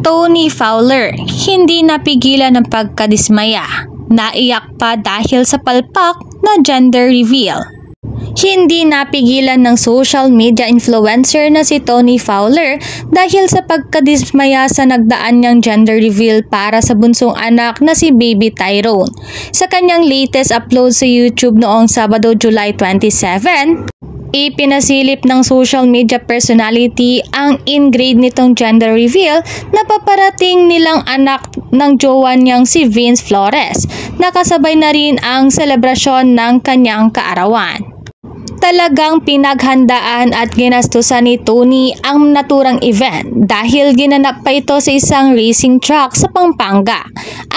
Tony Fowler, hindi napigilan ng pagkadismaya. Naiyak pa dahil sa palpak na gender reveal. Hindi napigilan ng social media influencer na si Tony Fowler dahil sa pagkadismaya sa nagdaan niyang gender reveal para sa bunsong anak na si Baby Tyrone. Sa kanyang latest upload sa YouTube noong Sabado, July 27, ipinasilip ng social media personality ang in-grade nitong gender reveal na paparating nilang anak ng jowa niyang si Vince Flores. Nakasabay na rin ang selebrasyon ng kanyang kaarawan. Talagang pinaghandaan at ginastusan ni Tony ang naturang event dahil ginanap pa ito sa isang racing track sa Pampanga.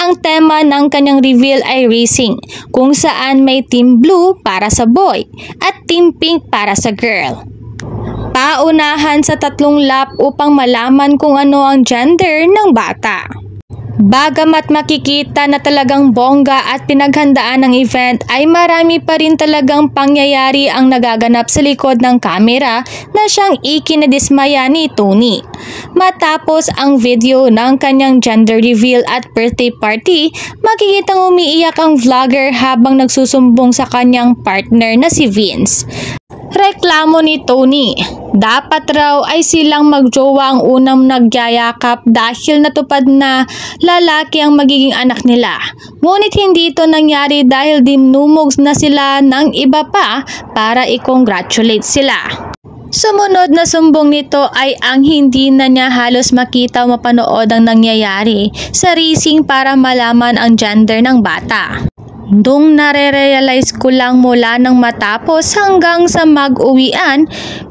Ang tema ng kanyang reveal ay racing, kung saan may Team Blue para sa boy at Team Pink para sa girl. Paunahan sa 3 lap upang malaman kung ano ang gender ng bata. Bagamat makikita na talagang bongga at pinaghandaan ng event, ay marami pa rin talagang pangyayari ang nagaganap sa likod ng kamera na siyang ikinadismaya ni Tony. Matapos ang video ng kanyang gender reveal at birthday party, makikitang umiiyak ang vlogger habang nagsusumbong sa kanyang partner na si Vince. Reklamo ni Tony, dapat raw ay silang magjowa ang unang nagyayakap dahil natupad na lalaki ang magiging anak nila. Ngunit hindi ito nangyari dahil dinumog na sila ng iba pa para i-congratulate sila. Sumunod na sumbong nito ay ang hindi na niya halos makita o mapanood ang nangyayari sa racing para malaman ang gender ng bata. Nung nare-realize ko lang mula nang matapos hanggang sa mag-uwian,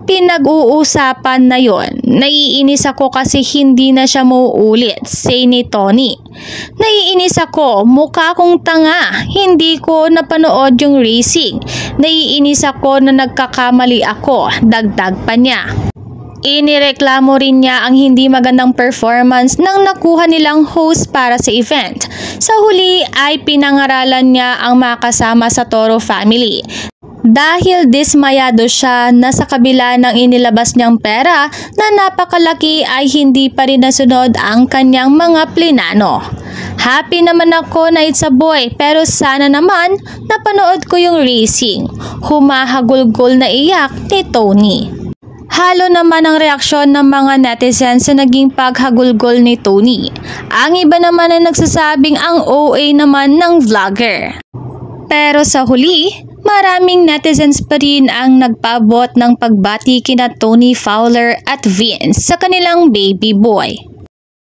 pinag-uusapan na yon. Naiinis ako kasi hindi na siya mauulit, say ni Tony. Naiinis ako, mukha kong tanga, hindi ko napanood yung racing. Naiinis ako na nagkakamali ako, dagdag pa niya. Inireklamo rin niya ang hindi magandang performance ng nakuha nilang host para sa event. Sa huli ay pinangaralan niya ang makasama sa Toro family. Dahil dismayado siya na sa kabila ng inilabas niyang pera na napakalaki ay hindi pa rin nasunod ang kanyang mga plinano. Happy naman ako na it's a boy pero sana naman napanood ko yung racing. Humahagulgol na iyak ni Tony. Halo naman ang reaksyon ng mga netizens sa naging paghagulgol ni Tony. Ang iba naman ay nagsasabing ang OA naman ng vlogger. Pero sa huli, maraming netizens pa rin ang nagpaabot ng pagbati kina Tony Fowler at Vince sa kanilang baby boy.